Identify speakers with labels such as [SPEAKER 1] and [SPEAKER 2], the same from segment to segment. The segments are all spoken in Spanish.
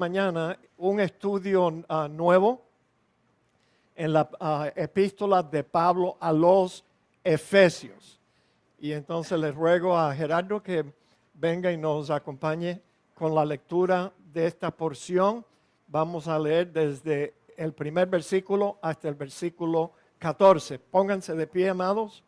[SPEAKER 1] mañana un estudio nuevo en la epístola de Pablo a los Efesios. Y entonces les ruego a Gerardo que venga y nos acompañe con la lectura de esta porción. Vamos a leer desde el primer versículo hasta el versículo 14. Pónganse de pie, amados.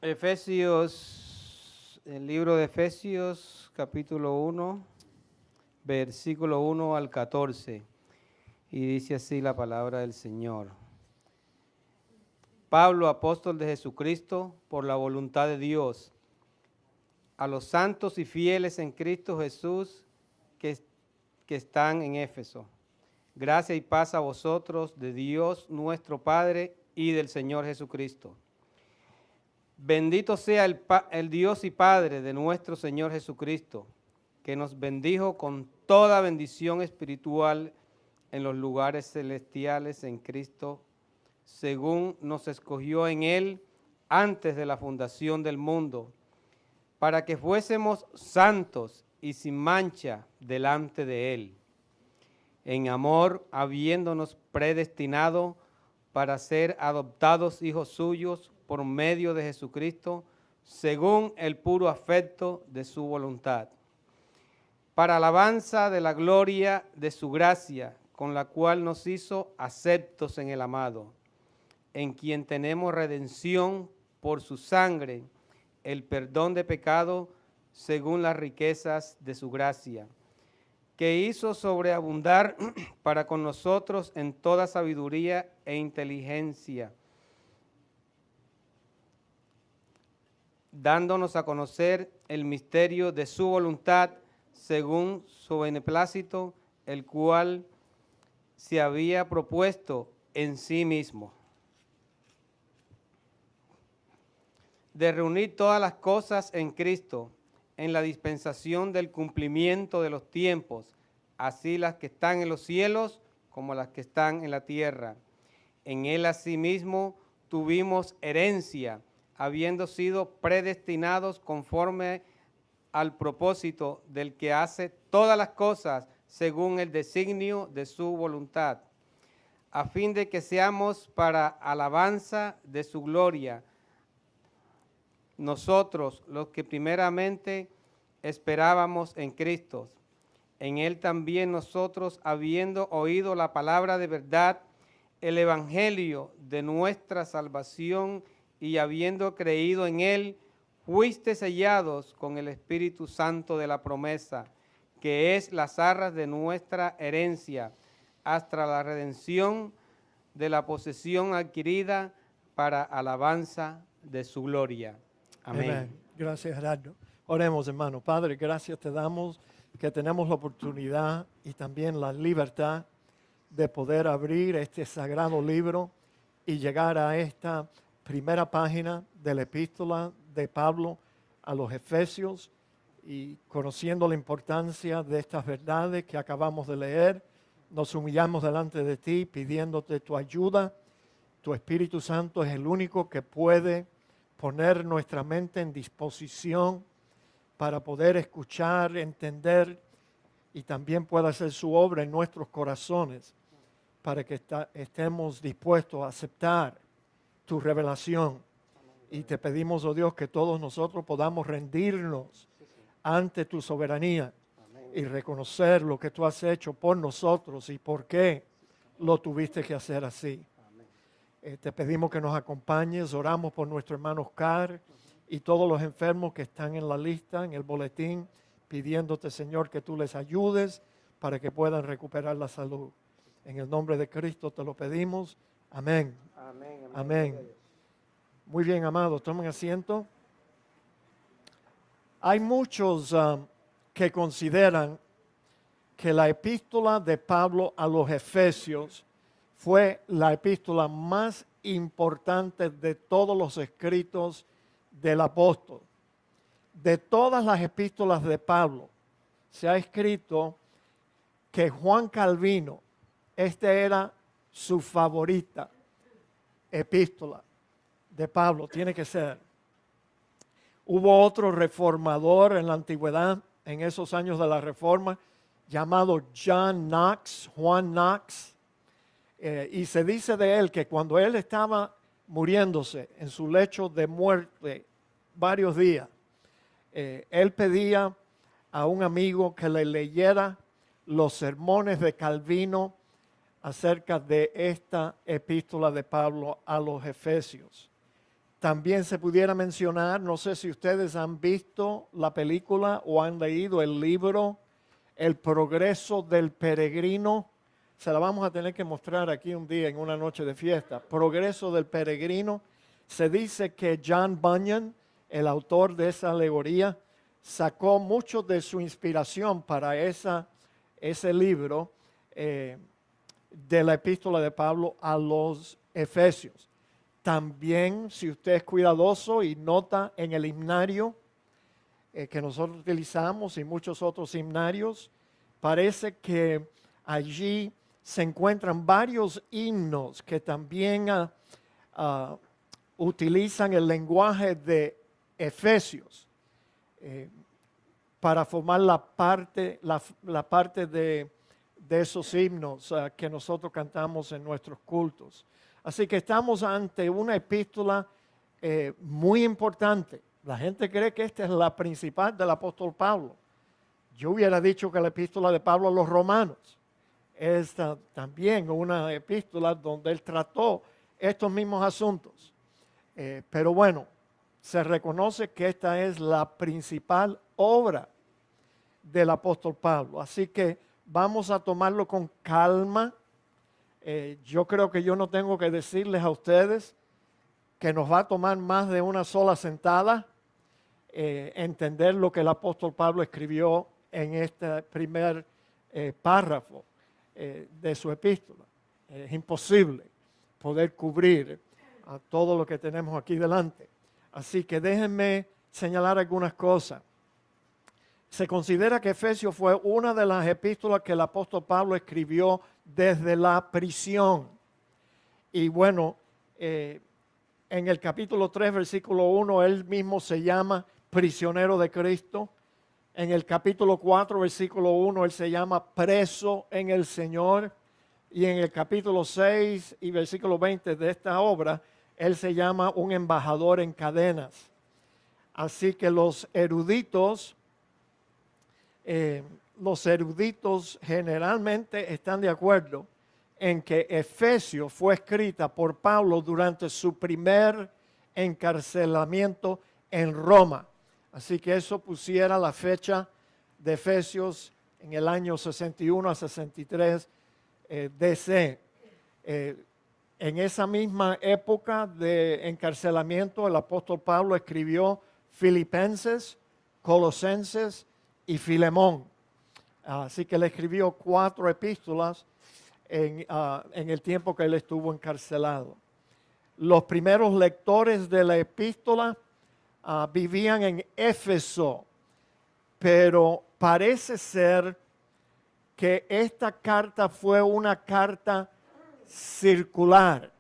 [SPEAKER 2] Efesios, el libro de Efesios, capítulo 1, versículo 1 al 14. Y dice así la palabra del Señor. Pablo, apóstol de Jesucristo, por la voluntad de Dios, a los santos y fieles en Cristo Jesús que están en Éfeso. Gracia y paz a vosotros de Dios nuestro Padre y del Señor Jesucristo. Bendito sea el Dios y Padre de nuestro Señor Jesucristo, que nos bendijo con toda bendición espiritual en los lugares celestiales en Cristo, según nos escogió en Él antes de la fundación del mundo, para que fuésemos santos y sin mancha delante de Él, en amor habiéndonos predestinado para ser adoptados hijos suyos por medio de Jesucristo, según el puro afecto de su voluntad, para alabanza de la gloria de su gracia, con la cual nos hizo aceptos en el amado, en quien tenemos redención por su sangre, el perdón de pecado, según las riquezas de su gracia, que hizo sobreabundar para con nosotros en toda sabiduría e inteligencia, dándonos a conocer el misterio de su voluntad según su beneplácito, el cual se había propuesto en sí mismo, de reunir todas las cosas en Cristo, en la dispensación del cumplimiento de los tiempos, así las que están en los cielos como las que están en la tierra. En Él asimismo tuvimos herencia, habiendo sido predestinados conforme al propósito del que hace todas las cosas según el designio de su voluntad, a fin de que seamos para alabanza de su gloria, nosotros los que primeramente esperábamos en Cristo. En Él también nosotros, habiendo oído la palabra de verdad, el evangelio de nuestra salvación, y habiendo creído en Él, fuiste sellados con el Espíritu Santo de la promesa, que es las arras de nuestra herencia, hasta la redención de la posesión adquirida para alabanza de su gloria. Amén.
[SPEAKER 1] Amén. Gracias, Gerardo. Oremos, hermano. Padre, gracias te damos que tenemos la oportunidad y también la libertad de poder abrir este sagrado libro y llegar a esta primera página de la epístola de Pablo a los Efesios, y conociendo la importancia de estas verdades que acabamos de leer, nos humillamos delante de ti pidiéndote tu ayuda. Tu Espíritu Santo es el único que puede poner nuestra mente en disposición para poder escuchar, entender y también pueda hacer su obra en nuestros corazones para que estemos dispuestos a aceptar tu revelación. Y te pedimos, oh Dios, que todos nosotros podamos rendirnos ante tu soberanía y reconocer lo que tú has hecho por nosotros y por qué lo tuviste que hacer así. Te pedimos que nos acompañes, oramos por nuestro hermano Oscar y todos los enfermos que están en la lista, en el boletín, pidiéndote, Señor, que tú les ayudes para que puedan recuperar la salud. En el nombre de Cristo te lo pedimos. Amén.
[SPEAKER 2] Amén.
[SPEAKER 1] Amén. Muy bien, amados, tomen asiento. Hay muchos que consideran que la epístola de Pablo a los Efesios fue la epístola más importante de todos los escritos del apóstol. De todas las epístolas de Pablo, se ha escrito que Juan Calvino, esta era su favorita epístola. de Pablo, tiene que ser. Hubo otro reformador en la antigüedad, en esos años de la Reforma, llamado John Knox, Juan Knox, y se dice de él que cuando él estaba muriéndose en su lecho de muerte varios días, él pedía a un amigo que le leyera los sermones de Calvino acerca de esta epístola de Pablo a los Efesios. También se pudiera mencionar, no sé si ustedes han visto la película o han leído el libro El progreso del peregrino. Se la vamos a tener que mostrar aquí un día en una noche de fiesta. Progreso del peregrino. Se dice que John Bunyan, el autor de esa alegoría, sacó mucho de su inspiración para ese libro de la epístola de Pablo a los Efesios. También, si usted es cuidadoso y nota en el himnario que nosotros utilizamos y muchos otros himnarios, parece que allí se encuentran varios himnos que también utilizan el lenguaje de Efesios para formar la parte de esos himnos que nosotros cantamos en nuestros cultos. Así que estamos ante una epístola muy importante. La gente cree que esta es la principal del apóstol Pablo. Yo hubiera dicho que la epístola de Pablo a los romanos es también una epístola donde él trató estos mismos asuntos. Pero bueno, se reconoce que esta es la principal obra del apóstol Pablo. Así que vamos a tomarlo con calma. Yo creo que yo no tengo que decirles a ustedes que nos va a tomar más de una sola sentada entender lo que el apóstol Pablo escribió en este primer párrafo de su epístola. Es imposible poder cubrir a todo lo que tenemos aquí delante. Así que déjenme señalar algunas cosas. Se considera que Efesios fue una de las epístolas que el apóstol Pablo escribió desde la prisión. Y bueno, en el capítulo 3, versículo 1, él mismo se llama prisionero de Cristo. En el capítulo 4, versículo 1, él se llama preso en el Señor. Y en el capítulo 6 y versículo 20 de esta obra, él se llama un embajador en cadenas. Así que los eruditos generalmente están de acuerdo en que Efesios fue escrita por Pablo durante su primer encarcelamiento en Roma. Así que eso pusiera la fecha de Efesios en el año 61 a 63 DC. En esa misma época de encarcelamiento, el apóstol Pablo escribió Filipenses, Colosenses y Filemón. Así que le escribió 4 epístolas en el tiempo que él estuvo encarcelado. Los primeros lectores de la epístola vivían en Éfeso, pero parece ser que esta carta fue una carta circular,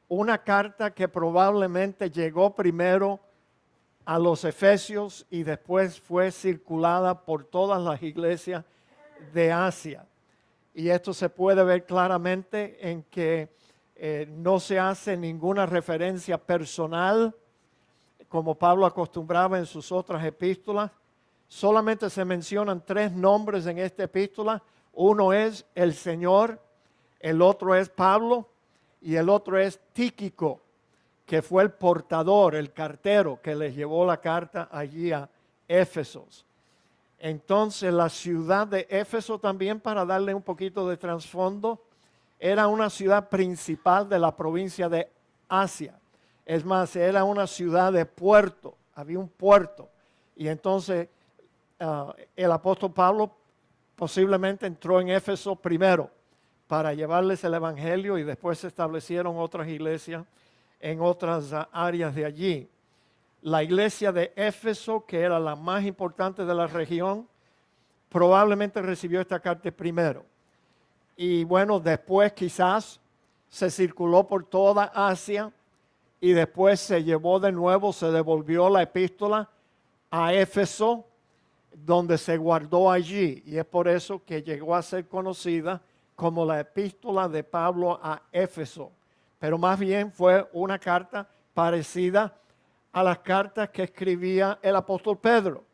[SPEAKER 1] una carta que probablemente llegó primero a los Efesios y después fue circulada por todas las iglesias de Asia. Y esto se puede ver claramente en que no se hace ninguna referencia personal, como Pablo acostumbraba en sus otras epístolas. Solamente se mencionan 3 nombres en esta epístola. Uno es el Señor, el otro es Pablo y el otro es Tíquico, que fue el portador, el cartero que les llevó la carta allí a Éfeso. Entonces la ciudad de Éfeso también, para darle un poquito de trasfondo, era una ciudad principal de la provincia de Asia. Es más, era una ciudad de puerto, había un puerto. Y entonces el apóstol Pablo posiblemente entró en Éfeso primero para llevarles el evangelio y después se establecieron otras iglesias en otras áreas de allí. La iglesia de Éfeso, que era la más importante de la región, probablemente recibió esta carta primero. Y bueno, después quizás se circuló por toda Asia y después se llevó de nuevo, se devolvió la epístola a Éfeso, donde se guardó allí. Y es por eso que llegó a ser conocida como la epístola de Pablo a Éfeso. Pero más bien fue una carta parecida a las cartas que escribía el apóstol Pedro.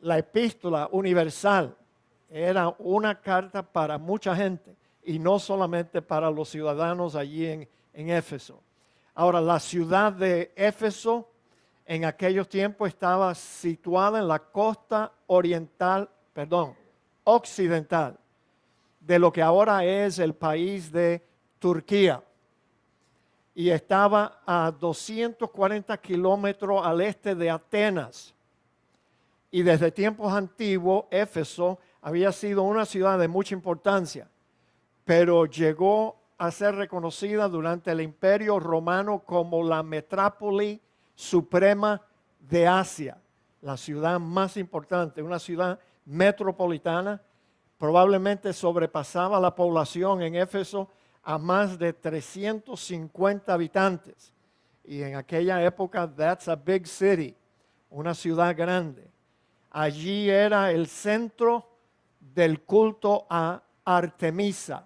[SPEAKER 1] La epístola universal era una carta para mucha gente y no solamente para los ciudadanos allí en Éfeso. Ahora, la ciudad de Éfeso en aquellos tiempos estaba situada en la costa occidental de lo que ahora es el país de Turquía. Y estaba a 240 kilómetros al este de Atenas. Y desde tiempos antiguos, Éfeso había sido una ciudad de mucha importancia, pero llegó a ser reconocida durante el Imperio Romano como la metrópoli suprema de Asia, la ciudad más importante, una ciudad metropolitana. Probablemente sobrepasaba la población en Éfeso a más de 350 habitantes. Y en aquella época, that's a big city, una ciudad grande. Allí era el centro del culto a Artemisa,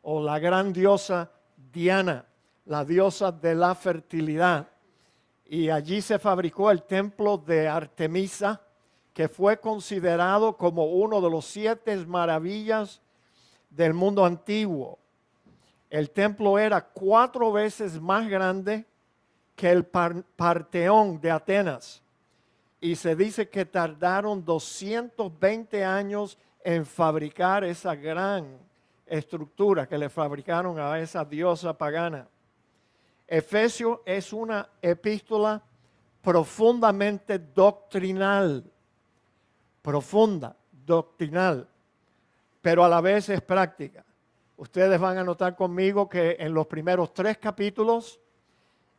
[SPEAKER 1] o la gran diosa Diana, la diosa de la fertilidad. Y allí se fabricó el templo de Artemisa, que fue considerado como uno de los 7 maravillas del mundo antiguo. El templo era 4 veces más grande que el Parteón de Atenas. Y se dice que tardaron 220 años en fabricar esa gran estructura que le fabricaron a esa diosa pagana. Efesios es una epístola profundamente doctrinal, pero a la vez es práctica. Ustedes van a notar conmigo que en los primeros 3 capítulos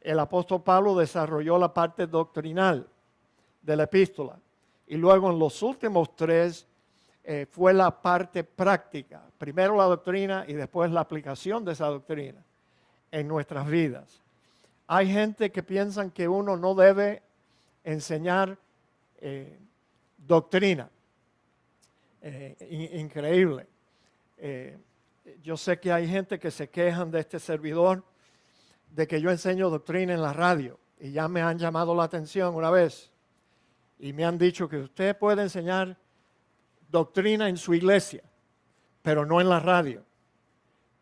[SPEAKER 1] el apóstol Pablo desarrolló la parte doctrinal de la epístola. Y luego en los últimos 3 fue la parte práctica. Primero la doctrina y después la aplicación de esa doctrina en nuestras vidas. Hay gente que piensa que uno no debe enseñar doctrina. Increíble. Yo sé que hay gente que se quejan de este servidor de que yo enseño doctrina en la radio y ya me han llamado la atención una vez y me han dicho que usted puede enseñar doctrina en su iglesia, pero no en la radio.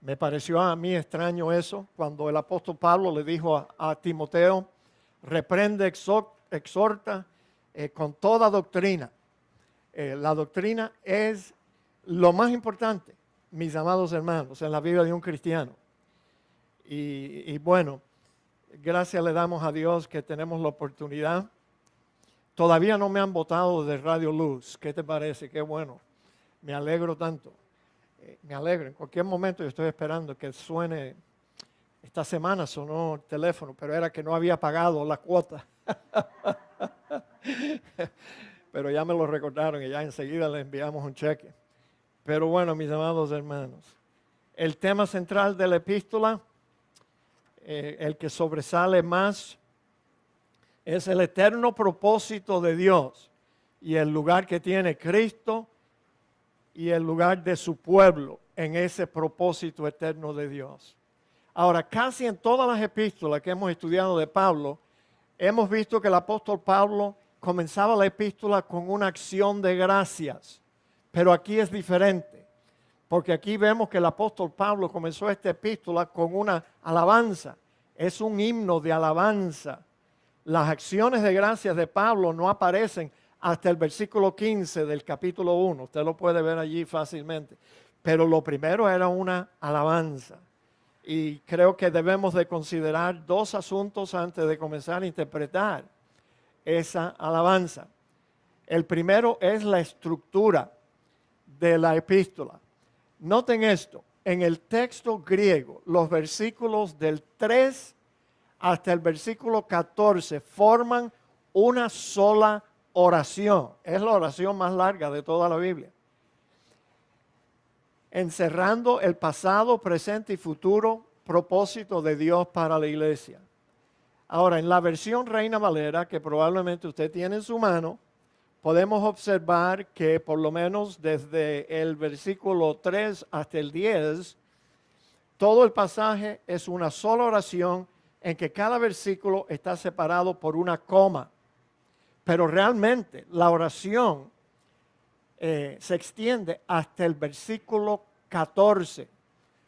[SPEAKER 1] Me pareció a mí extraño eso cuando el apóstol Pablo le dijo a Timoteo, reprende, exhorta con toda doctrina. La doctrina es lo más importante, mis amados hermanos, en la vida de un cristiano. Y bueno, gracias le damos a Dios que tenemos la oportunidad. Todavía no me han votado de Radio Luz. ¿Qué te parece? Qué bueno. Me alegro tanto. Me alegro. En cualquier momento yo estoy esperando que suene. Esta semana sonó el teléfono, pero era que no había pagado la cuota. Pero ya me lo recordaron y ya enseguida le enviamos un cheque. Pero bueno, mis amados hermanos, el tema central de la epístola, el que sobresale más, es el eterno propósito de Dios y el lugar que tiene Cristo y el lugar de su pueblo en ese propósito eterno de Dios. Ahora, casi en todas las epístolas que hemos estudiado de Pablo, hemos visto que el apóstol Pablo comenzaba la epístola con una acción de gracias, pero aquí es diferente, porque aquí vemos que el apóstol Pablo comenzó esta epístola con una alabanza, es un himno de alabanza. Las acciones de gracias de Pablo no aparecen hasta el versículo 15 del capítulo 1. Usted lo puede ver allí fácilmente. Pero lo primero era una alabanza. Y creo que debemos de considerar 2 asuntos antes de comenzar a interpretar esa alabanza. El primero es la estructura de la epístola. Noten esto. En el texto griego, los versículos del 3 hasta el versículo 14 forman una sola oración. Es la oración más larga de toda la Biblia. Encerrando el pasado, presente y futuro propósito de Dios para la iglesia. Ahora, en la versión Reina Valera, que probablemente usted tiene en su mano, podemos observar que por lo menos desde el versículo 3 hasta el 10, todo el pasaje es una sola oración en que cada versículo está separado por una coma. Pero realmente la oración se extiende hasta el versículo 14.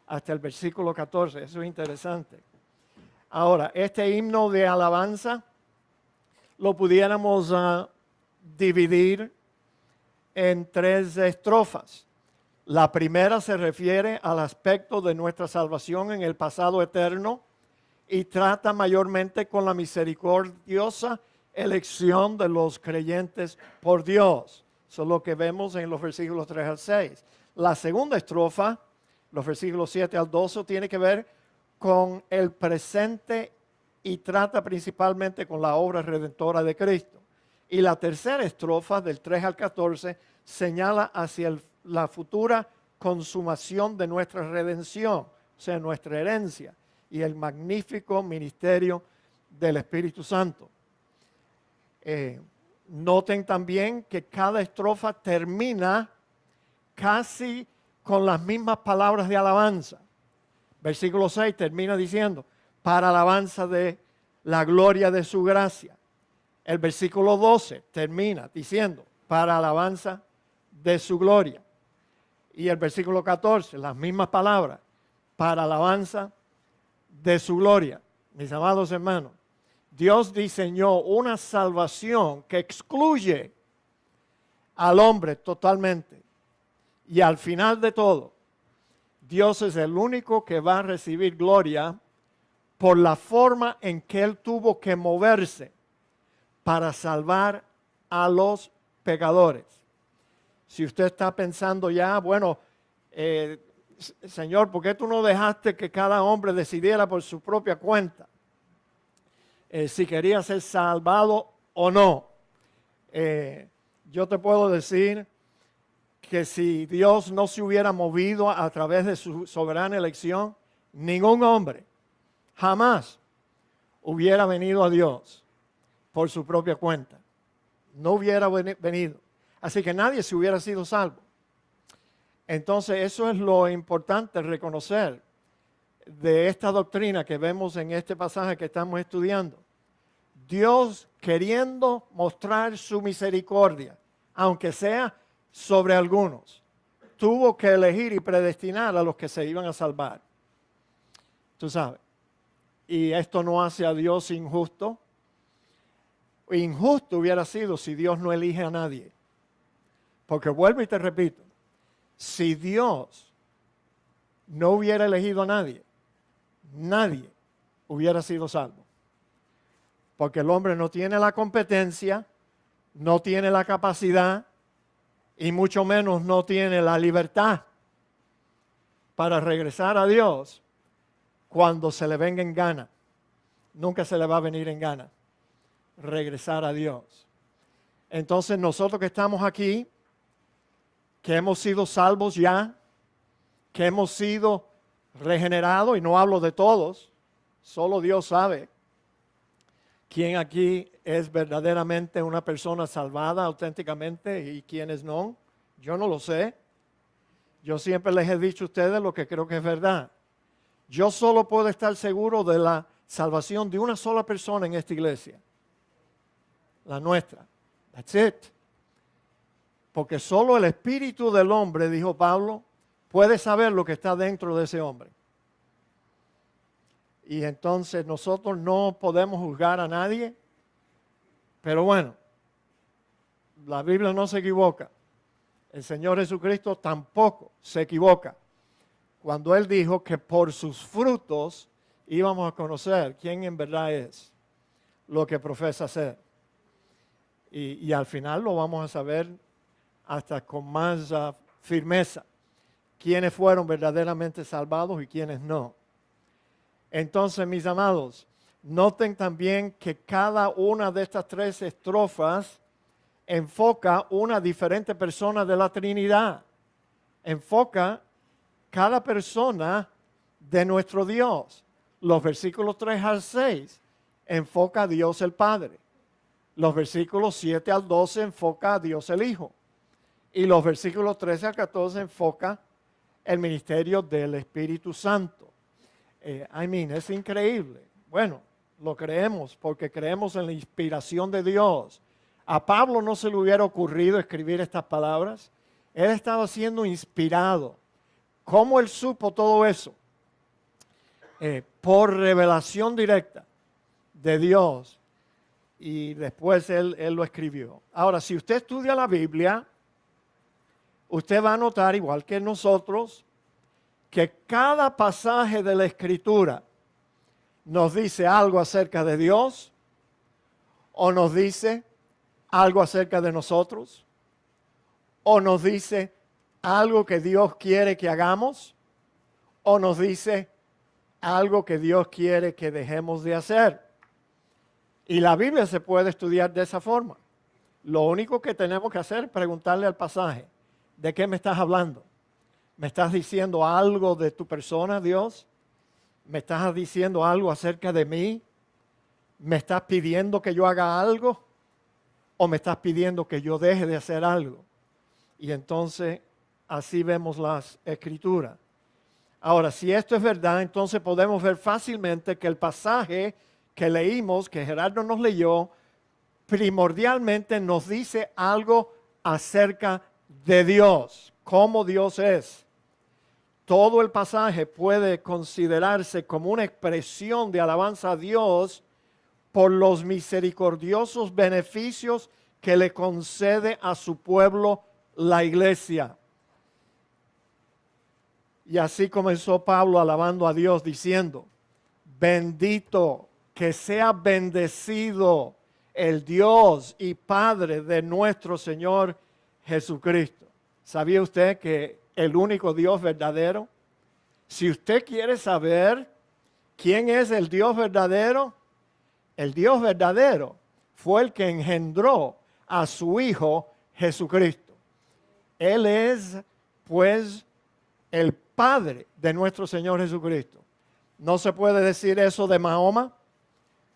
[SPEAKER 1] Hasta el versículo 14, eso es interesante. Ahora, este himno de alabanza lo pudiéramos dividir en 3 estrofas. La primera se refiere al aspecto de nuestra salvación en el pasado eterno y trata mayormente con la misericordiosa elección de los creyentes por Dios. Eso es lo que vemos en los versículos 3 al 6. La segunda estrofa, los versículos 7 al 12, tiene que ver con el presente y trata principalmente con la obra redentora de Cristo. Y la tercera estrofa, del 3 al 14, señala hacia la futura consumación de nuestra redención, o sea, nuestra herencia, y el magnífico ministerio del Espíritu Santo. Noten también que cada estrofa termina casi con las mismas palabras de alabanza. Versículo 6 termina diciendo, para alabanza de la gloria de su gracia. El versículo 12 termina diciendo, para alabanza de su gloria. Y el versículo 14, las mismas palabras, para alabanza de su gloria. Mis amados hermanos, Dios diseñó una salvación que excluye al hombre totalmente. Y al final de todo, Dios es el único que va a recibir gloria por la forma en que Él tuvo que moverse para salvar a los pecadores. Si usted está pensando ya, bueno, Señor, ¿por qué tú no dejaste que cada hombre decidiera por su propia cuenta si quería ser salvado o no? Yo te puedo decir que si Dios no se hubiera movido a través de su soberana elección, ningún hombre jamás hubiera venido a Dios por su propia cuenta. No hubiera venido. Así que nadie se hubiera sido salvo. Entonces eso es lo importante reconocer de esta doctrina que vemos en este pasaje que estamos estudiando. Dios queriendo mostrar su misericordia, aunque sea sobre algunos, tuvo que elegir y predestinar a los que se iban a salvar. Tú sabes. Y esto no hace a Dios injusto. Injusto hubiera sido si Dios no elige a nadie. Porque vuelvo y te repito, si Dios no hubiera elegido a nadie, nadie hubiera sido salvo. Porque el hombre no tiene la competencia, no tiene la capacidad y mucho menos no tiene la libertad para regresar a Dios cuando se le venga en gana. Nunca se le va a venir en gana regresar a Dios. Entonces nosotros que estamos aquí, que hemos sido salvos ya, que hemos sido regenerados, y no hablo de todos, solo Dios sabe quién aquí es verdaderamente una persona salvada auténticamente y quiénes no. Yo no lo sé. Yo siempre les he dicho a ustedes lo que creo que es verdad. Yo solo puedo estar seguro de la salvación de una sola persona en esta iglesia. La nuestra. That's it. Porque solo el espíritu del hombre, dijo Pablo, puede saber lo que está dentro de ese hombre. Y entonces nosotros no podemos juzgar a nadie. Pero bueno, la Biblia no se equivoca. El Señor Jesucristo tampoco se equivoca cuando Él dijo que por sus frutos íbamos a conocer quién en verdad es lo que profesa ser. Y al final lo vamos a saber hasta con más firmeza quiénes fueron verdaderamente salvados y quiénes no. Entonces, mis amados, noten también que cada una de estas 3 estrofas enfoca una diferente persona de la Trinidad. Enfoca cada persona de nuestro Dios. Los versículos 3 al 6 enfoca a Dios el Padre. Los versículos 7 al 12 enfoca a Dios el Hijo. Y los versículos 13 al 14 enfoca el ministerio del Espíritu Santo. Es increíble. Bueno, lo creemos porque creemos en la inspiración de Dios. A Pablo no se le hubiera ocurrido escribir estas palabras. Él estaba siendo inspirado. ¿Cómo él supo todo eso? Por revelación directa de Dios. Y después él lo escribió. Ahora, si usted estudia la Biblia, usted va a notar, igual que nosotros, que cada pasaje de la Escritura nos dice algo acerca de Dios o nos dice algo acerca de nosotros o nos dice algo que Dios quiere que hagamos o nos dice algo que Dios quiere que dejemos de hacer. Y la Biblia se puede estudiar de esa forma. Lo único que tenemos que hacer es preguntarle al pasaje, ¿de qué me estás hablando? ¿Me estás diciendo algo de tu persona, Dios? ¿Me estás diciendo algo acerca de mí? ¿Me estás pidiendo que yo haga algo? ¿O me estás pidiendo que yo deje de hacer algo? Y entonces así vemos las Escrituras. Ahora, si esto es verdad, entonces podemos ver fácilmente que el pasaje que leímos, que Gerardo nos leyó, primordialmente nos dice algo acerca de Dios, cómo Dios es. Todo el pasaje puede considerarse como una expresión de alabanza a Dios por los misericordiosos beneficios que le concede a su pueblo la iglesia. Y así comenzó Pablo alabando a Dios diciendo, bendito, que sea bendecido el Dios y Padre de nuestro Señor Jesucristo. ¿Sabía usted que el único Dios verdadero? Si usted quiere saber quién es el Dios verdadero fue el que engendró a su Hijo Jesucristo. Él es, pues, el Padre de nuestro Señor Jesucristo. No se puede decir eso de Mahoma,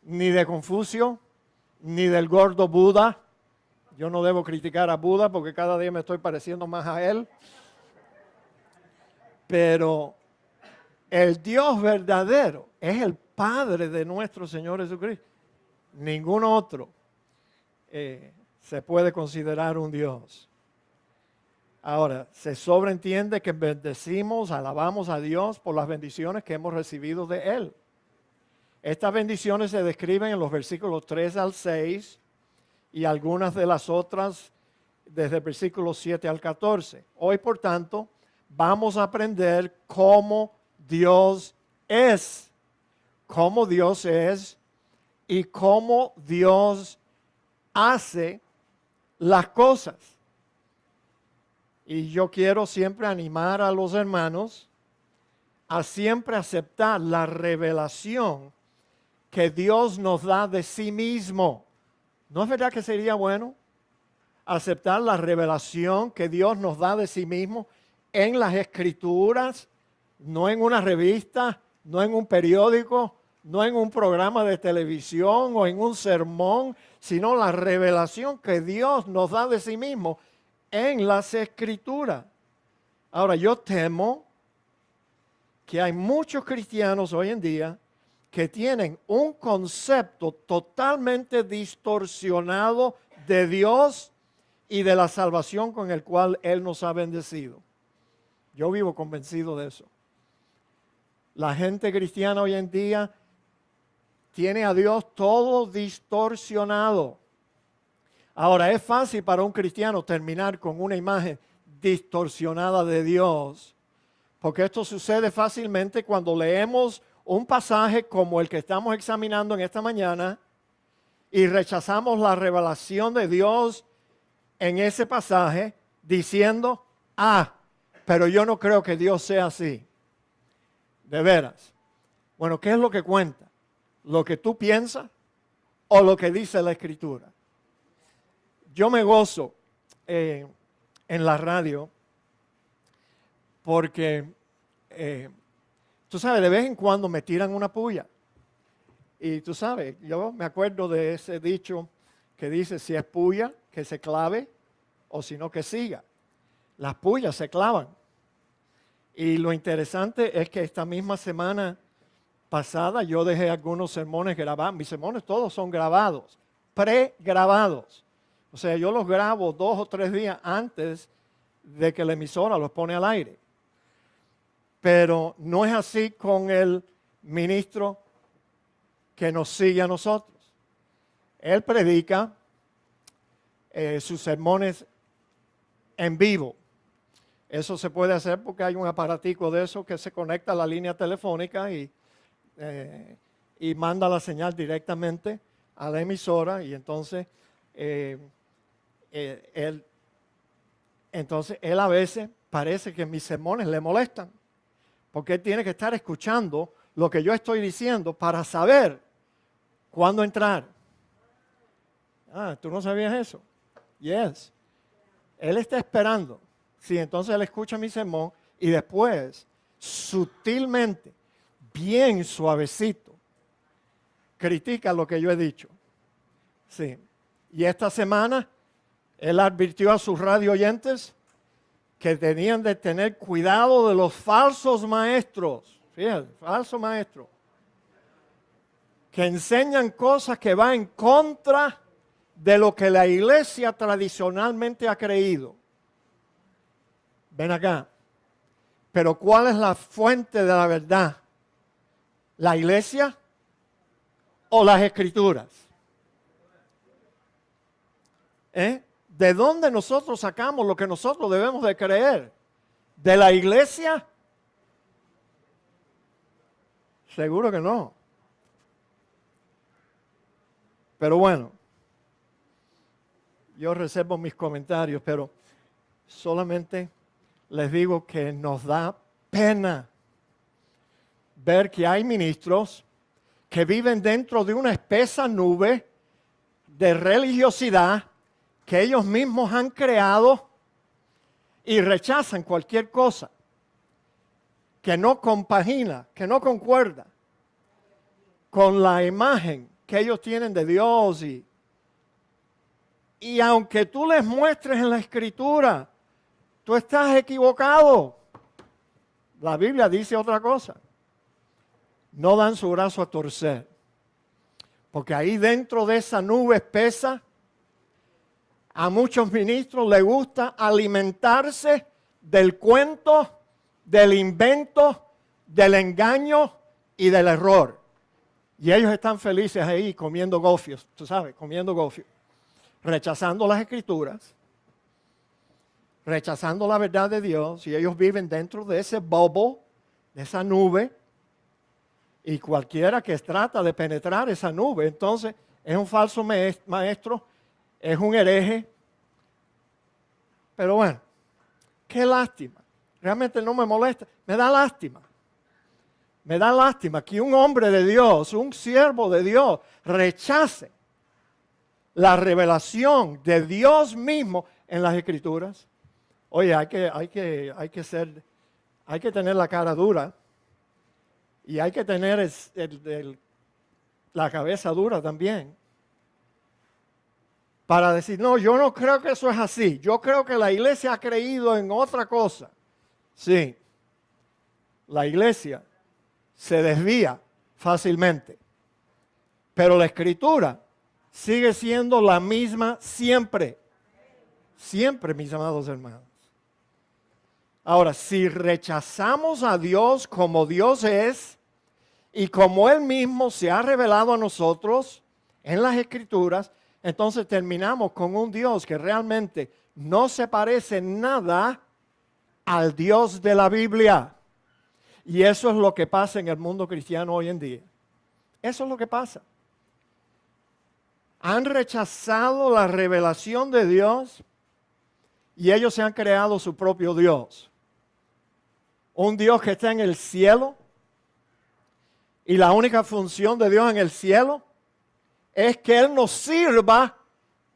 [SPEAKER 1] ni de Confucio, ni del gordo Buda. Yo no debo criticar a Buda porque cada día me estoy pareciendo más a él. Pero el Dios verdadero es el Padre de nuestro Señor Jesucristo. Ningún otro se puede considerar un Dios. Ahora, se sobreentiende que bendecimos, alabamos a Dios por las bendiciones que hemos recibido de Él. Estas bendiciones se describen en los versículos 3 al 6 y algunas de las otras desde el versículo 7 al 14. Hoy, por tanto, vamos a aprender cómo Dios es y cómo Dios hace las cosas. Y yo quiero siempre animar a los hermanos a siempre aceptar la revelación que Dios nos da de sí mismo. ¿No es verdad que sería bueno aceptar la revelación que Dios nos da de sí mismo en las Escrituras, no en una revista, no en un periódico, no en un programa de televisión o en un sermón, sino la revelación que Dios nos da de sí mismo en las Escrituras? Ahora, yo temo que hay muchos cristianos hoy en día que tienen un concepto totalmente distorsionado de Dios y de la salvación con el cual Él nos ha bendecido. Yo vivo convencido de eso. La gente cristiana hoy en día tiene a Dios todo distorsionado. Ahora, es fácil para un cristiano terminar con una imagen distorsionada de Dios, porque esto sucede fácilmente cuando leemos un pasaje como el que estamos examinando en esta mañana y rechazamos la revelación de Dios en ese pasaje diciendo, pero yo no creo que Dios sea así. De veras. Bueno, ¿qué es lo que cuenta? ¿Lo que tú piensas o lo que dice la Escritura? Yo me gozo en la radio porque, tú sabes, de vez en cuando me tiran una puya. Y tú sabes, yo me acuerdo de ese dicho que dice, si es puya, que se clave, o si no, que siga. Las puyas se clavan. Y lo interesante es que esta misma semana pasada yo dejé algunos sermones grabados. Mis sermones todos son grabados, pregrabados. O sea, yo los grabo 2 o 3 días antes de que la emisora los pone al aire. Pero no es así con el ministro que nos sigue a nosotros. Él predica sus sermones en vivo. Eso se puede hacer porque hay un aparatico de eso que se conecta a la línea telefónica y manda la señal directamente a la emisora. Y entonces él a veces parece que mis sermones le molestan, porque él tiene que estar escuchando lo que yo estoy diciendo para saber cuándo entrar. Ah, ¿tú no sabías eso? Yes. Él está esperando. Sí, entonces él escucha mi sermón y después, sutilmente, bien suavecito, critica lo que yo he dicho. Sí. Y esta semana, él advirtió a sus radio oyentes que tenían de tener cuidado de los falsos maestros. Fíjate, falsos maestros. Que enseñan cosas que van en contra de lo que la iglesia tradicionalmente ha creído. Ven acá. Pero ¿cuál es la fuente de la verdad? ¿La iglesia o las escrituras? ¿De dónde nosotros sacamos lo que nosotros debemos de creer? ¿De la iglesia? Seguro que no. Pero bueno, yo reservo mis comentarios, pero solamente les digo que nos da pena ver que hay ministros que viven dentro de una espesa nube de religiosidad que ellos mismos han creado y rechazan cualquier cosa que no compagina, que no concuerda con la imagen que ellos tienen de Dios. Y aunque tú les muestres en la Escritura, tú estás equivocado. La Biblia dice otra cosa. No dan su brazo a torcer. Porque ahí dentro de esa nube espesa, a muchos ministros les gusta alimentarse del cuento, del invento, del engaño y del error. Y ellos están felices ahí comiendo gofios, tú sabes, comiendo gofios. Rechazando las Escrituras, rechazando la verdad de Dios, y ellos viven dentro de ese bubble, de esa nube, y cualquiera que trata de penetrar esa nube, entonces es un falso maestro, es un hereje. Pero bueno, qué lástima. Realmente no me molesta, me da lástima. Me da lástima que un hombre de Dios, un siervo de Dios, rechace la revelación de Dios mismo en las Escrituras. Oye, hay que tener la cara dura y hay que tener la cabeza dura también para decir, no, yo no creo que eso es así. Yo creo que la iglesia ha creído en otra cosa. Sí, la iglesia se desvía fácilmente, pero la Escritura sigue siendo la misma siempre. Siempre, mis amados hermanos. Ahora, si rechazamos a Dios como Dios es y como Él mismo se ha revelado a nosotros en las Escrituras, entonces terminamos con un Dios que realmente no se parece nada al Dios de la Biblia. Y eso es lo que pasa en el mundo cristiano hoy en día. Eso es lo que pasa. Han rechazado la revelación de Dios y ellos se han creado su propio Dios. Un Dios que está en el cielo y la única función de Dios en el cielo es que Él nos sirva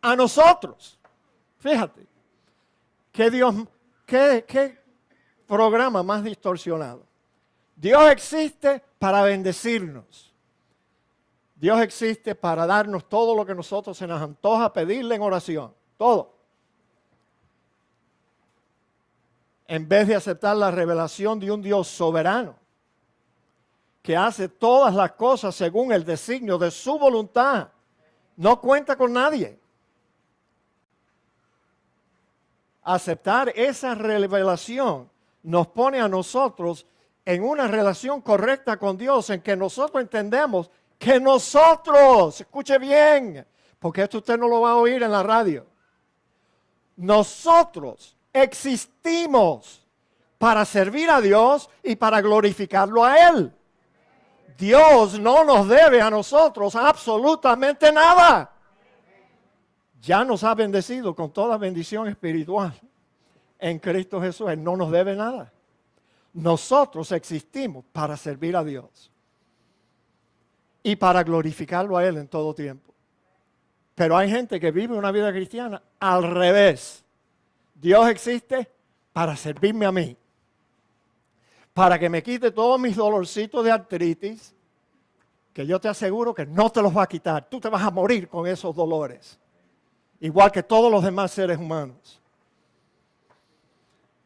[SPEAKER 1] a nosotros. Fíjate, qué programa más distorsionado. Dios existe para bendecirnos. Dios existe para darnos todo lo que nosotros se nos antoja pedirle en oración. Todo. En vez de aceptar la revelación de un Dios soberano que hace todas las cosas según el designio de su voluntad. No cuenta con nadie. Aceptar esa revelación nos pone a nosotros en una relación correcta con Dios, en que nosotros entendemos que nosotros, escuche bien, porque esto usted no lo va a oír en la radio, nosotros existimos para servir a Dios y para glorificarlo a Él. Dios no nos debe a nosotros absolutamente nada. Ya nos ha bendecido con toda bendición espiritual en Cristo Jesús. Él no nos debe nada. Nosotros existimos para servir a Dios y para glorificarlo a Él en todo tiempo. Pero hay gente que vive una vida cristiana al revés. Dios existe para servirme a mí, para que me quite todos mis dolorcitos de artritis, que yo te aseguro que no te los va a quitar. Tú te vas a morir con esos dolores, igual que todos los demás seres humanos.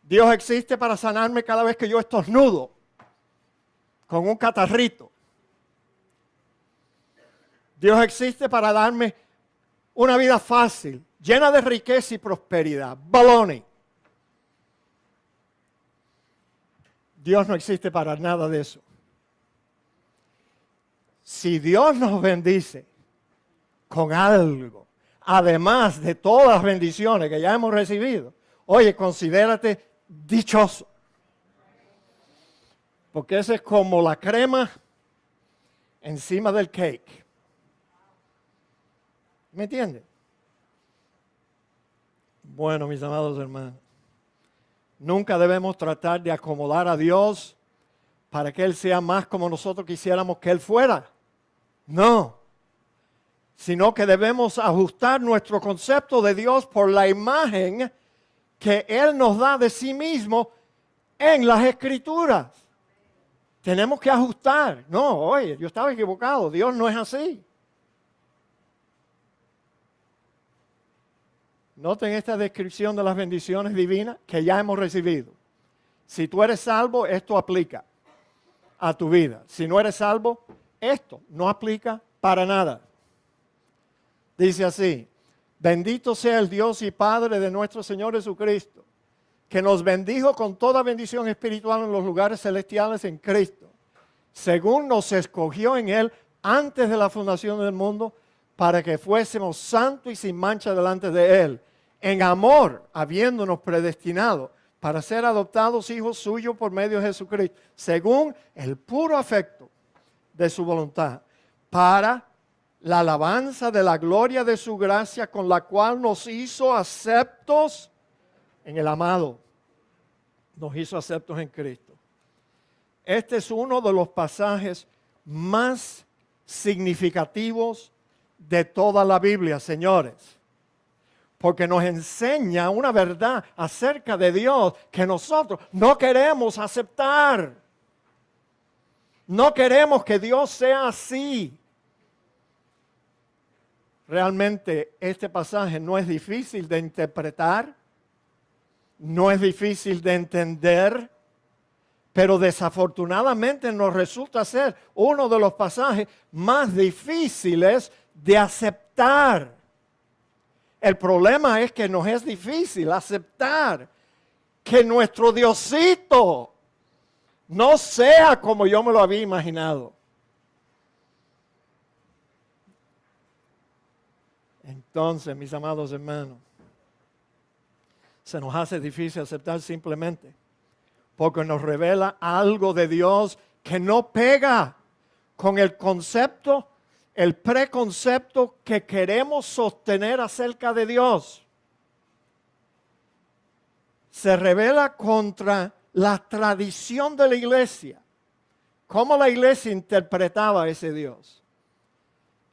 [SPEAKER 1] Dios existe para sanarme cada vez que yo estornudo con un catarrito. Dios existe para darme una vida fácil, llena de riqueza y prosperidad. Baloney. Dios no existe para nada de eso. Si Dios nos bendice con algo, además de todas las bendiciones que ya hemos recibido, oye, considérate dichoso. Porque esa es como la crema encima del cake. ¿Me entienden? Bueno, mis amados hermanos, nunca debemos tratar de acomodar a Dios para que Él sea más como nosotros quisiéramos que Él fuera. No. Sino que debemos ajustar nuestro concepto de Dios por la imagen que Él nos da de sí mismo en las Escrituras. Tenemos que ajustar. No, oye, yo estaba equivocado. Dios no es así. Noten esta descripción de las bendiciones divinas que ya hemos recibido. Si tú eres salvo, esto aplica a tu vida. Si no eres salvo, esto no aplica para nada. Dice así: bendito sea el Dios y Padre de nuestro Señor Jesucristo, que nos bendijo con toda bendición espiritual en los lugares celestiales en Cristo, según nos escogió en Él antes de la fundación del mundo, para que fuésemos santos y sin mancha delante de Él, en amor, habiéndonos predestinado para ser adoptados hijos suyos por medio de Jesucristo, según el puro afecto de su voluntad, para la alabanza de la gloria de su gracia, con la cual nos hizo aceptos en el amado. Nos hizo aceptos en Cristo. Este es uno de los pasajes más significativos de toda la Biblia, señores, porque nos enseña una verdad acerca de Dios que nosotros no queremos aceptar. No queremos que Dios sea así. Realmente este pasaje no es difícil de interpretar, no es difícil de entender, pero desafortunadamente nos resulta ser uno de los pasajes más difíciles de aceptar. El problema es que nos es difícil aceptar que nuestro Diosito no sea como yo me lo había imaginado. Entonces, mis amados hermanos, se nos hace difícil aceptar simplemente porque nos revela algo de Dios que no pega con el concepto, el preconcepto que queremos sostener acerca de Dios. Se revela contra la tradición de la iglesia, cómo la iglesia interpretaba a ese Dios.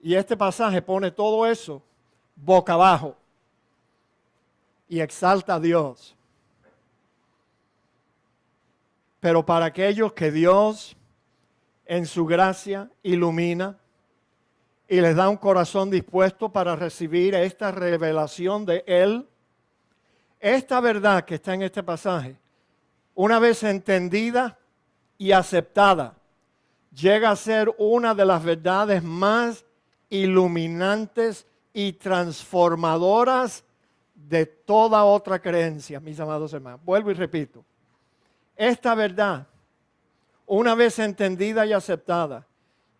[SPEAKER 1] Y este pasaje pone todo eso boca abajo y exalta a Dios. Pero para aquellos que Dios en su gracia ilumina y les da un corazón dispuesto para recibir esta revelación de Él. Esta verdad que está en este pasaje, una vez entendida y aceptada, llega a ser una de las verdades más iluminantes y transformadoras de toda otra creencia, mis amados hermanos. Vuelvo y repito. Esta verdad, una vez entendida y aceptada,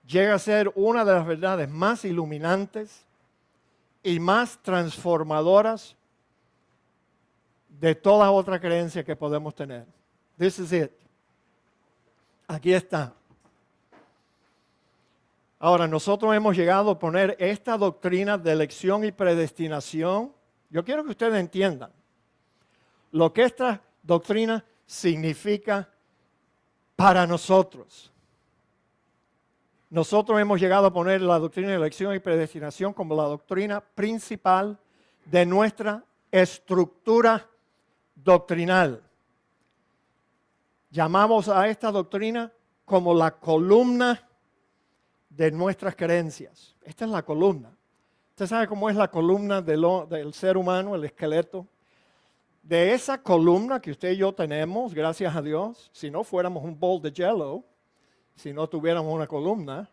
[SPEAKER 1] llega a ser una de las verdades más iluminantes y más transformadoras de toda otra creencia que podemos tener. This is it. Aquí está. Ahora, nosotros hemos llegado a poner esta doctrina de elección y predestinación. Yo quiero que ustedes entiendan lo que esta doctrina significa para nosotros. Nosotros hemos llegado a poner la doctrina de elección y predestinación como la doctrina principal de nuestra estructura doctrinal. Llamamos a esta doctrina como la columna de nuestras creencias. Esta es la columna. ¿Usted sabe cómo es la columna del ser humano, el esqueleto? De esa columna que usted y yo tenemos, gracias a Dios, si no fuéramos un bol de hielo, si no tuviéramos una columna,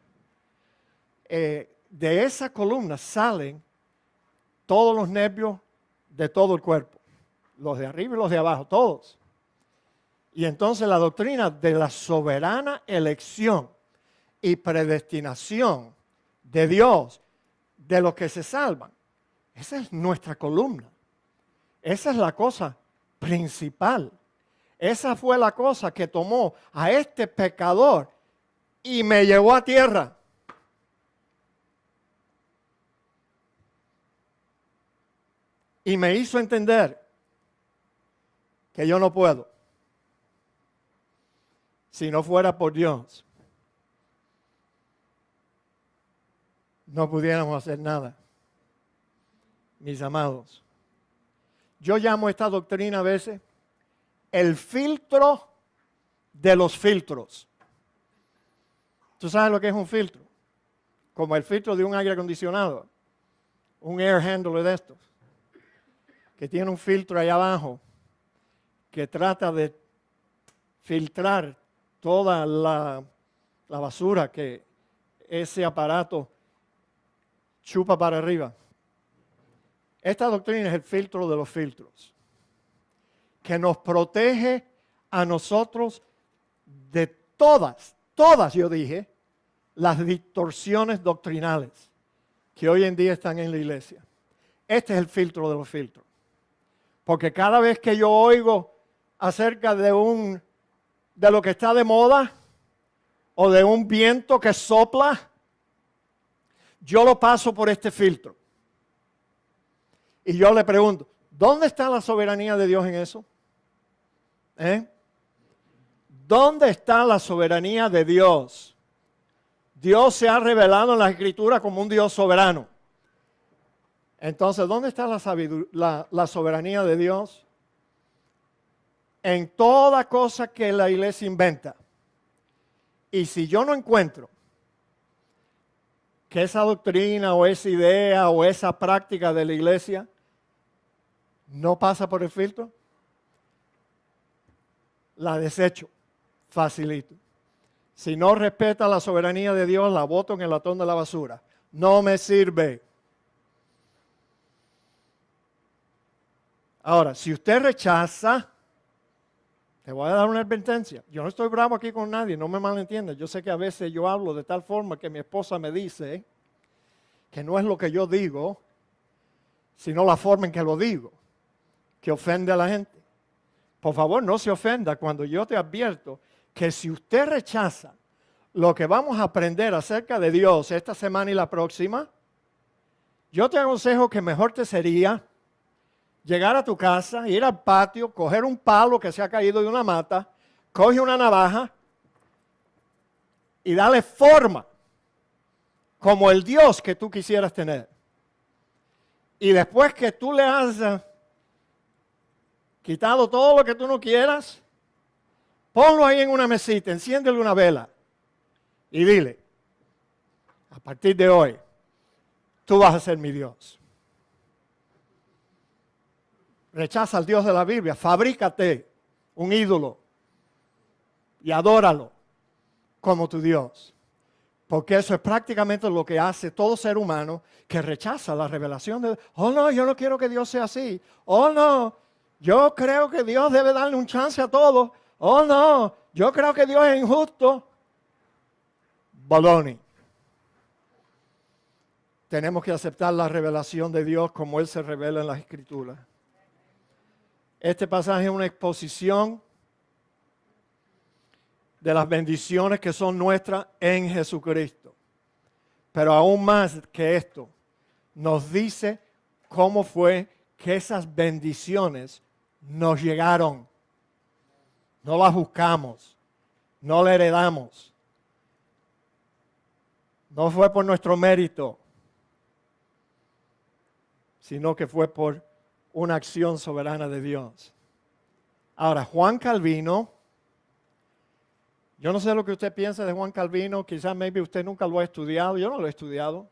[SPEAKER 1] de esa columna salen todos los nervios de todo el cuerpo, los de arriba y los de abajo, todos. Y entonces la doctrina de la soberana elección y predestinación de Dios, de los que se salvan, esa es nuestra columna. Esa es la cosa principal. Esa fue la cosa que tomó a este pecador y me llevó a tierra. Y me hizo entender que yo no puedo. Si no fuera por Dios, no pudiéramos hacer nada. Mis amados, yo llamo esta doctrina a veces el filtro de los filtros. ¿Tú sabes lo que es un filtro? Como el filtro de un aire acondicionado, un air handler de estos, que tiene un filtro allá abajo que trata de filtrar toda la basura que ese aparato chupa para arriba. Esta doctrina es el filtro de los filtros, que nos protege a nosotros de todas yo dije, las distorsiones doctrinales que hoy en día están en la iglesia. Este es el filtro de los filtros. Porque cada vez que yo oigo acerca de lo que está de moda o de un viento que sopla, yo lo paso por este filtro. Y yo le pregunto, ¿dónde está la soberanía de Dios en eso? ¿Dónde está la soberanía de Dios? Dios se ha revelado en la Escritura como un Dios soberano. Entonces, ¿dónde está la soberanía de Dios? En toda cosa que la iglesia inventa. Y si yo no encuentro que esa doctrina o esa idea o esa práctica de la iglesia no pasa por el filtro, la desecho facilito. Si no respeta la soberanía de Dios, la boto en el latón de la basura. No me sirve. Ahora, si usted rechaza, te voy a dar una advertencia. Yo no estoy bravo aquí con nadie, no me malentiendas. Yo sé que a veces yo hablo de tal forma que mi esposa me dice que no es lo que yo digo, sino la forma en que lo digo, que ofende a la gente. Por favor, no se ofenda cuando yo te advierto que si usted rechaza lo que vamos a aprender acerca de Dios esta semana y la próxima, yo te aconsejo que mejor te sería llegar a tu casa, ir al patio, coger un palo que se ha caído de una mata, coge una navaja y dale forma como el Dios que tú quisieras tener. Y después que tú le has quitado todo lo que tú no quieras, ponlo ahí en una mesita, enciéndele una vela y dile, a partir de hoy, tú vas a ser mi Dios. Rechaza al Dios de la Biblia, fabrícate un ídolo y adóralo como tu Dios. Porque eso es prácticamente lo que hace todo ser humano que rechaza la revelación de Dios. Oh no, yo no quiero que Dios sea así. Oh no, yo creo que Dios debe darle un chance a todos. Oh no, yo creo que Dios es injusto. Baloney. Tenemos que aceptar la revelación de Dios como Él se revela en las Escrituras. Este pasaje es una exposición de las bendiciones que son nuestras en Jesucristo. Pero aún más que esto, nos dice cómo fue que esas bendiciones nos llegaron. No las buscamos, no las heredamos. No fue por nuestro mérito, sino que fue por una acción soberana de Dios. Ahora, Juan Calvino, yo no sé lo que usted piensa de Juan Calvino, quizás maybe usted nunca lo ha estudiado, yo no lo he estudiado.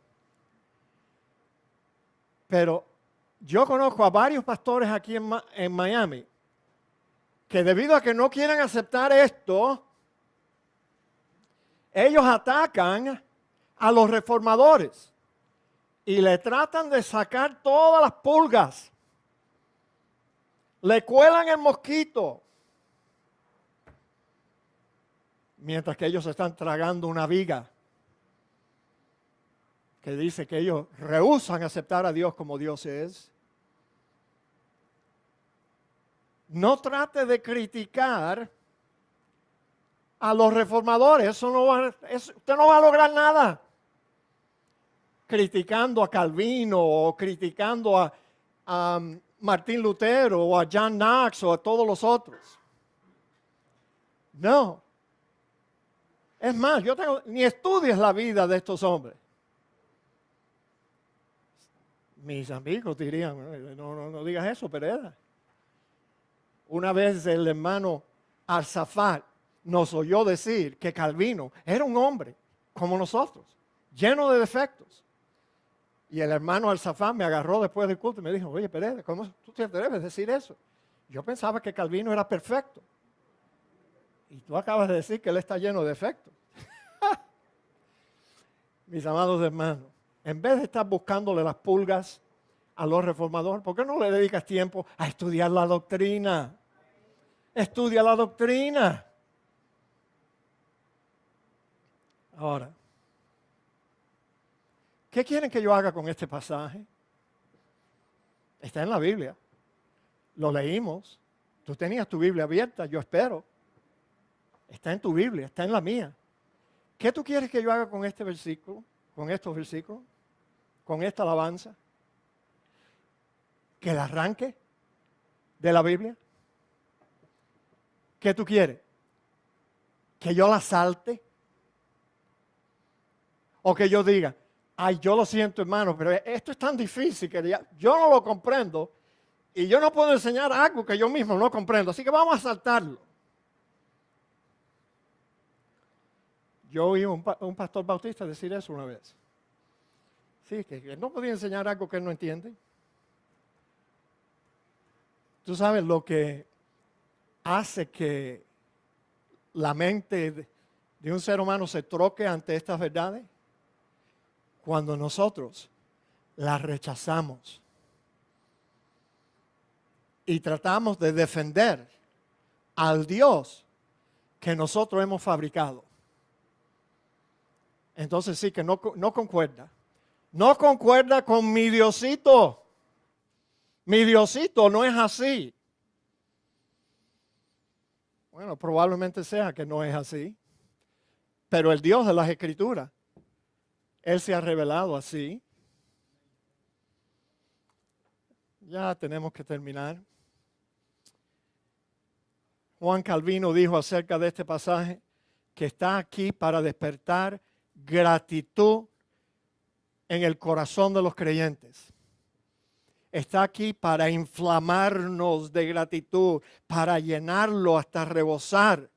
[SPEAKER 1] Pero yo conozco a varios pastores aquí en Miami que debido a que no quieren aceptar esto, ellos atacan a los reformadores y le tratan de sacar todas las pulgas. Le cuelan el mosquito. Mientras que ellos están tragando una viga que dice que ellos rehúsan aceptar a Dios como Dios es. No trate de criticar a los reformadores. Usted no va a lograr nada. Criticando a Calvino o criticando a Martín Lutero o a John Knox o a todos los otros. No. Es más, ni estudies la vida de estos hombres. Mis amigos dirían, no digas eso, Pereda. Una vez el hermano Arzafat nos oyó decir que Calvino era un hombre como nosotros, lleno de defectos. Y el hermano Arzafat me agarró después del culto y me dijo, oye Pereda, ¿cómo tú te atreves a decir eso? Yo pensaba que Calvino era perfecto. Y tú acabas de decir que él está lleno de defectos. Mis amados hermanos, en vez de estar buscándole las pulgas a los reformadores, ¿por qué no le dedicas tiempo a estudiar la doctrina? Estudia la doctrina. Ahora, ¿qué quieren que yo haga con este pasaje? Está en la Biblia. Lo leímos. Tú tenías tu Biblia abierta, yo espero. Está en tu Biblia, está en la mía. ¿Qué tú quieres que yo haga con este versículo? Con estos versículos, con esta alabanza. ¿Que la arranque de la Biblia? ¿Qué tú quieres? ¿Que yo la salte? ¿O que yo diga, ay, yo lo siento hermano, pero esto es tan difícil que yo no lo comprendo y yo no puedo enseñar algo que yo mismo no comprendo, así que vamos a saltarlo? Yo oí un pastor bautista decir eso una vez. Sí, que no podía enseñar algo que él no entiende. Tú sabes lo que hace que la mente de un ser humano se troque ante estas verdades. Cuando nosotros las rechazamos y tratamos de defender al Dios que nosotros hemos fabricado. Entonces sí que no concuerda. No concuerda con mi Diosito. Mi Diosito no es así. Bueno, probablemente sea que no es así. Pero el Dios de las Escrituras, Él se ha revelado así. Ya tenemos que terminar. Juan Calvino dijo acerca de este pasaje que está aquí para despertar gratitud en el corazón de los creyentes. Está aquí para inflamarnos de gratitud, para llenarlo hasta rebosar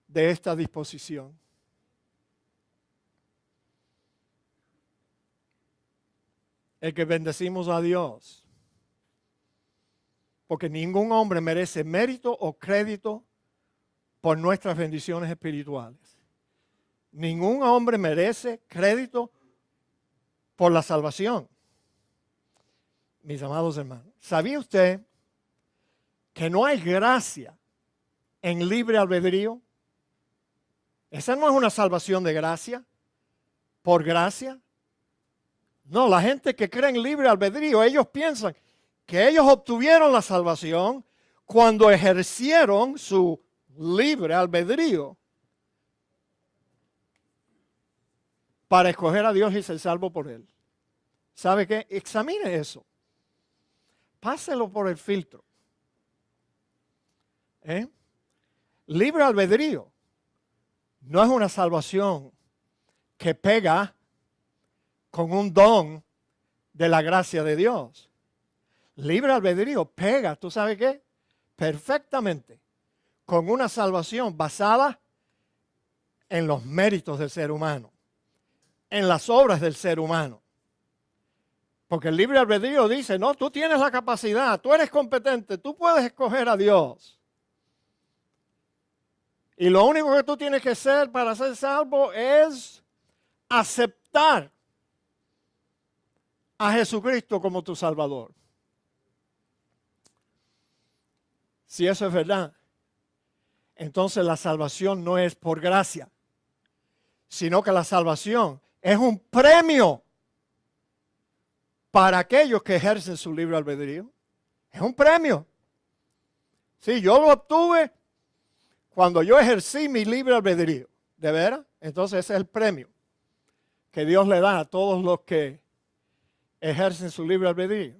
[SPEAKER 1] de esta disposición. el que bendecimos a Dios. Porque ningún hombre merece mérito o crédito por nuestras bendiciones espirituales. Ningún hombre merece crédito por la salvación. Mis amados hermanos, ¿sabía usted que no hay gracia en libre albedrío? Esa no es una salvación de gracia, por gracia. No, la gente que cree en libre albedrío, ellos piensan que ellos obtuvieron la salvación cuando ejercieron su libre albedrío para escoger a Dios y ser salvo por Él. ¿Sabe qué? Examine eso. Páselo por el filtro. Libre albedrío no es una salvación que pega con un don de la gracia de Dios. Libre albedrío pega, ¿tú sabes qué? Perfectamente con una salvación basada en los méritos del ser humano, en las obras del ser humano. Porque el libre albedrío dice, no, tú tienes la capacidad, tú eres competente, tú puedes escoger a Dios. Y lo único que tú tienes que hacer para ser salvo es aceptar a Jesucristo como tu Salvador. Si eso es verdad, entonces la salvación no es por gracia, sino que la salvación es un premio para aquellos que ejercen su libre albedrío. Es un premio. Sí, yo lo obtuve cuando yo ejercí mi libre albedrío. ¿De veras? Entonces ese es el premio que Dios le da a todos los que ejercen su libre albedrío.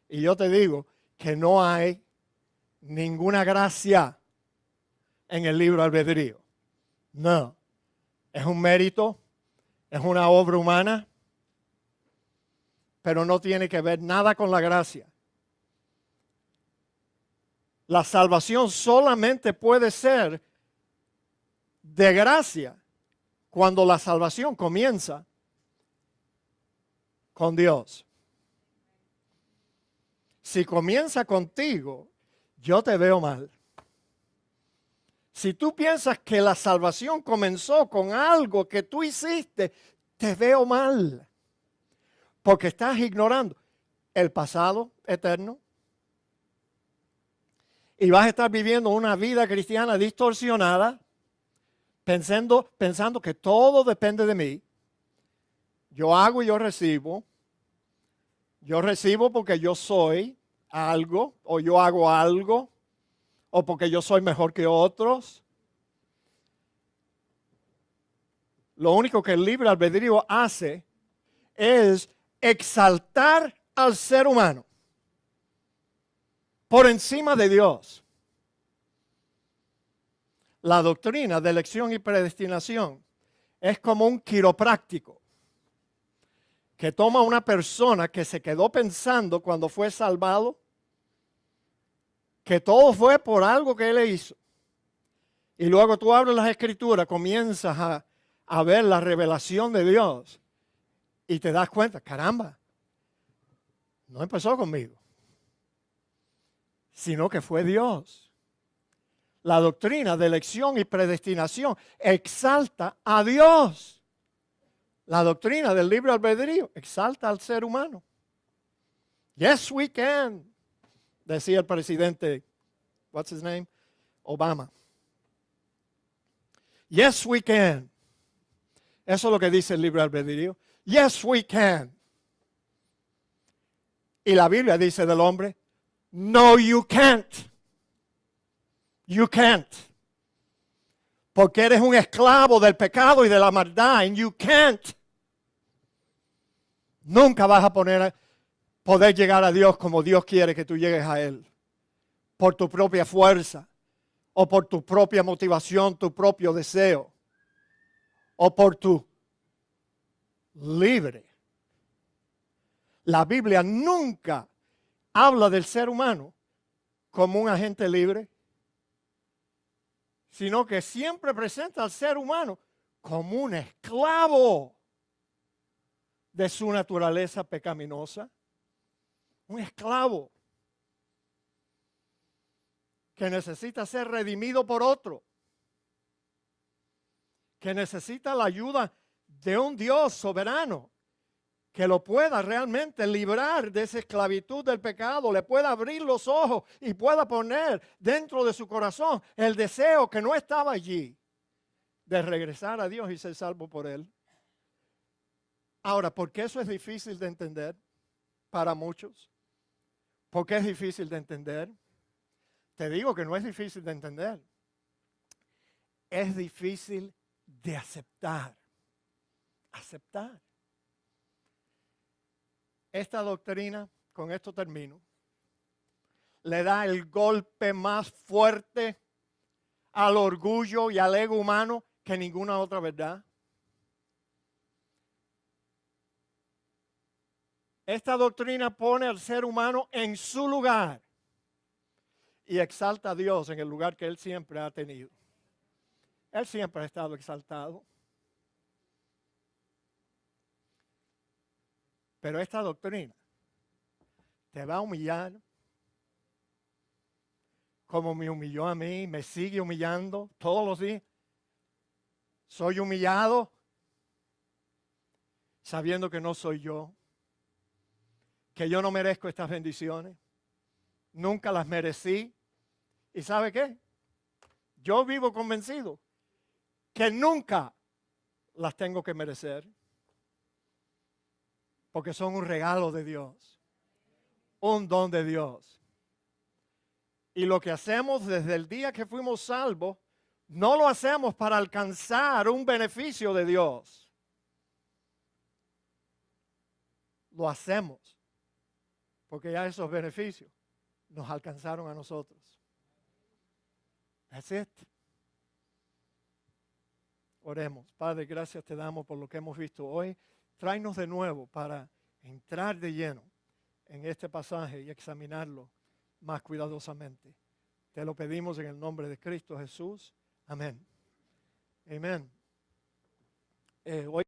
[SPEAKER 1] Y yo te digo que no hay ninguna gracia en el libre albedrío. No. Es un mérito, es una obra humana, pero no tiene que ver nada con la gracia. La salvación solamente puede ser de gracia cuando la salvación comienza con Dios. Si comienza contigo, yo te veo mal. Si tú piensas que la salvación comenzó con algo que tú hiciste, te veo mal. Porque estás ignorando el pasado eterno. Y vas a estar viviendo una vida cristiana distorsionada, pensando que todo depende de mí. Yo hago y yo recibo. Yo recibo porque yo soy algo, o yo hago algo, o porque yo soy mejor que otros. Lo único que el libre albedrío hace es exaltar al ser humano por encima de Dios. La doctrina de elección y predestinación es como un quiropráctico que toma a una persona que se quedó pensando cuando fue salvado que todo fue por algo que él hizo. Y luego tú abres las escrituras, comienzas a ver la revelación de Dios y te das cuenta, caramba, no empezó conmigo, sino que fue Dios. La doctrina de elección y predestinación exalta a Dios. La doctrina del libre albedrío exalta al ser humano. Yes, we can, decía el presidente, what's his name? Obama. Yes, we can. Eso es lo que dice el libre albedrío. Yes, we can. Y la Biblia dice del hombre, no, you can't. You can't. Porque eres un esclavo del pecado y de la maldad. And you can't. Nunca vas a poder llegar a Dios como Dios quiere que tú llegues a Él. Por tu propia fuerza. O por tu propia motivación, tu propio deseo. O por tu libre. La Biblia nunca habla del ser humano como un agente libre, sino que siempre presenta al ser humano como un esclavo de su naturaleza pecaminosa. Un esclavo que necesita ser redimido por otro, que necesita la ayuda de un Dios soberano que lo pueda realmente librar de esa esclavitud del pecado, le pueda abrir los ojos y pueda poner dentro de su corazón el deseo que no estaba allí de regresar a Dios y ser salvo por Él. Ahora, ¿por qué eso es difícil de entender para muchos? ¿Por qué es difícil de entender? Te digo que no es difícil de entender. Es difícil de aceptar. Aceptar. Esta doctrina, con esto termino, le da el golpe más fuerte al orgullo y al ego humano que ninguna otra verdad. Esta doctrina pone al ser humano en su lugar y exalta a Dios en el lugar que Él siempre ha tenido. Él siempre ha estado exaltado. Pero esta doctrina te va a humillar como me humilló a mí, me sigue humillando todos los días. Soy humillado sabiendo que no soy yo, que yo no merezco estas bendiciones, nunca las merecí. ¿Y sabe qué? Yo vivo convencido que nunca las tengo que merecer, porque son un regalo de Dios, un don de Dios. Y lo que hacemos desde el día que fuimos salvos, no lo hacemos para alcanzar un beneficio de Dios. Lo hacemos porque ya esos beneficios nos alcanzaron a nosotros. That's it. Oremos. Padre, gracias te damos por lo que hemos visto hoy. Tráenos de nuevo para entrar de lleno en este pasaje y examinarlo más cuidadosamente. Te lo pedimos en el nombre de Cristo Jesús. Amén. Amén. Hoy